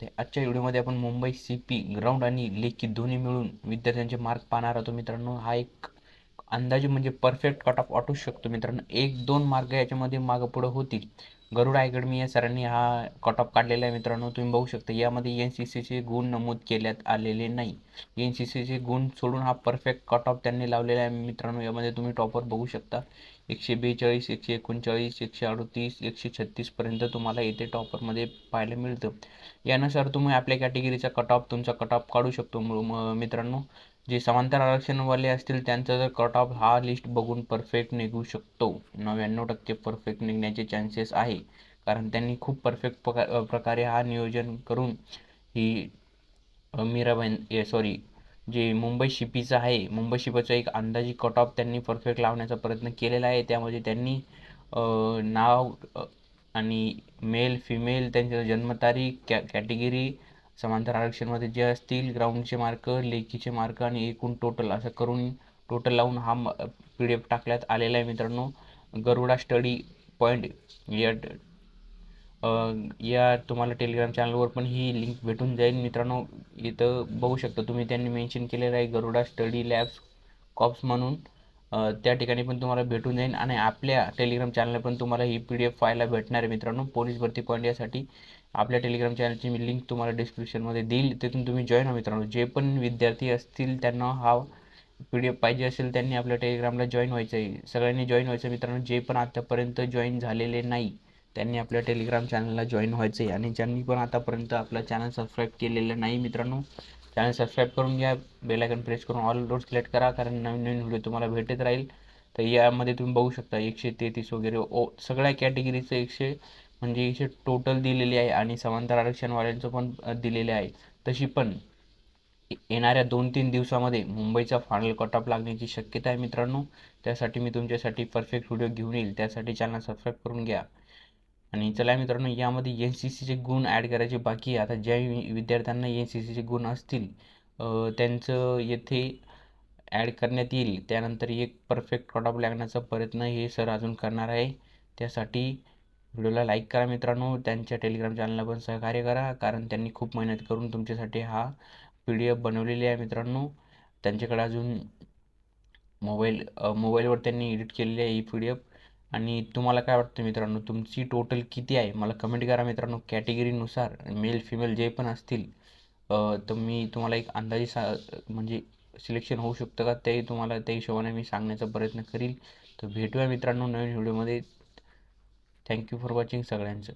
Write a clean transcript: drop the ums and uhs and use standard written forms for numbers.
ते आजच्या व्हिडिओमध्ये आपण मुंबई CP ग्राउंड आणि लेखी दोन्ही मिळून विद्यार्थ्यांचे मार्क पाहणार आहोत मित्रांनो. हा एक अंदाजे म्हणजे परफेक्ट कट ऑफ वाटू शकतो मित्रांनो. एक दोन मार्क याच्यामध्ये मागं पुढं होतील. गरुड अकॅडमी या सरांनी हा कट ऑफ काढलेला आहे मित्रांनो. तुम्ही बघू शकता यामध्ये NCCचे गुण नमूद केल्यात आलेले नाही. NCCचे गुण सोडून हा परफेक्ट कट ऑफ त्यांनी लावलेला आहे मित्रांनो. यामध्ये तुम्ही टॉपर बघू शकता 142, 139, 138, 136 पर्यंत तुम्हाला इथे टॉपरमध्ये पाहायला मिळतं. यानुसार तुम्ही आपल्या कॅटेगरीचा कट ऑफ तुमचा कट ऑफ काढू शकतो मित्रांनो. जे समांतर आरक्षणवाले असतील त्यांचा जर कट ऑफ हा लिस्ट बघून परफेक्ट निघू शकतो. 99% परफेक्ट निघण्याचे चान्सेस आहे, कारण त्यांनी खूप परफेक्ट प्रकारे हा नियोजन करून ही मीराबाई सॉरी जे मुंबई शिपीचं आहे, मुंबई शिपीचा एक अंदाजी कट ऑफ त्यांनी परफेक्ट लावण्याचा प्रयत्न केलेला आहे. त्यामध्ये त्यांनी नाव आणि मेल फिमेल त्यांच्या जन्मतारीख कॅटेगरी समांतर आरक्षणमध्ये जे असतील ग्राउंडचे मार्क लेखीचे मार्क आणि एकूण टोटल असं करून टोटल लावून हा PDF टाकण्यात आलेला आहे मित्रांनो. गरुडा स्टडी पॉईंट या या तुम्हाला टेलिग्राम चॅनलवर पण ही लिंक भेटून जाईल मित्रांनो. इथं बघू शकता तुम्ही त्यांनी मेन्शन केलेलं आहे गरुडा स्टडी लॅब्स कॉप्स म्हणून. त्या ठिकाणी पण तुम्हाला भेटून जाईल आणि आपल्या टेलिग्राम चॅनलला पण तुम्हाला ही PDF फायला भेटणार आहे मित्रांनो. पोलीस भरती पॉईंट यासाठी आपल्या टेलिग्राम चॅनलची मी लिंक तुम्हाला डिस्क्रिप्शनमध्ये देईल, तिथून तुम्ही जॉईन व्हा मित्रांनो. जे पण विद्यार्थी असतील त्यांना हा PDF पाहिजे असेल त्यांनी आपल्या टेलिग्रामला जॉईन व्हायचं आहे. सगळ्यांनी जॉईन व्हायचं मित्रांनो. जे पण आतापर्यंत जॉईन झालेले नाही त्यांनी आपल्या टेलिग्राम चॅनलला जॉईन व्हायचं आहे, आणि ज्यांनी पण आतापर्यंत आपला चॅनल सबस्क्राईब केलेलं नाही मित्रांनो, चॅनल सबस्क्राईब करून घ्या. बेल आयकॉन प्रेस करून ऑल रोड सिलेक्ट करा, कारण नवीन नवीन व्हिडिओ तुम्हाला भेटत राहील. तर यामध्ये तुम्ही बघू शकता 133 वगैरे सगळ्या कॅटेगरीचं 100 म्हणजे 100 टोटल दिलेली आहे, आणि समांतर आरक्षणवाल्यांचं पण दिलेले आहे. तशी पण येणाऱ्या 2-3 दिवसामध्ये मुंबईचा फायनल कट ऑफ लागण्याची शक्यता आहे मित्रांनो. त्यासाठी मी तुमच्यासाठी परफेक्ट व्हिडिओ घेऊन येईल, त्यासाठी चॅनल सबस्क्राईब करून घ्या. आणि चला मित्रांनो, यामध्ये NCCचे गुण ॲड करायचे बाकी आहे. आता ज्या विद्यार्थ्यांना NCCचे गुण असतील त्यांचं येथे ॲड करण्यात येईल. त्यानंतर एक परफेक्ट कट ऑफ लागण्याचा प्रयत्न हे सर अजून करणार आहे. त्यासाठी व्हिडिओला लाईक करा मित्रांनो. त्यांच्या टेलिग्राम चॅनलला पण सहकार्य करा, कारण त्यांनी खूप मेहनत करून तुमच्यासाठी हा PDF बनवलेली आहे मित्रांनो. त्यांच्याकडे अजून मोबाईलवर त्यांनी एडिट केलेली आहे ही PDF. आणि तुम्हाला काय वाटतं मित्रांनो, तुमची टोटल किती आहे मला कमेंट करा मित्रांनो. कॅटेगरीनुसार मेल फिमेल जे पण असतील तर मी तुम्हाला एक अंदाजे म्हणजे सिलेक्शन होऊ शकतं का ते तुम्हाला त्या हिशोबाने मी सांगण्याचा प्रयत्न करील. तर भेटूया मित्रांनो नवीन व्हिडिओमध्ये. थँक्यू फॉर वॉचिंग सगळ्यांचं.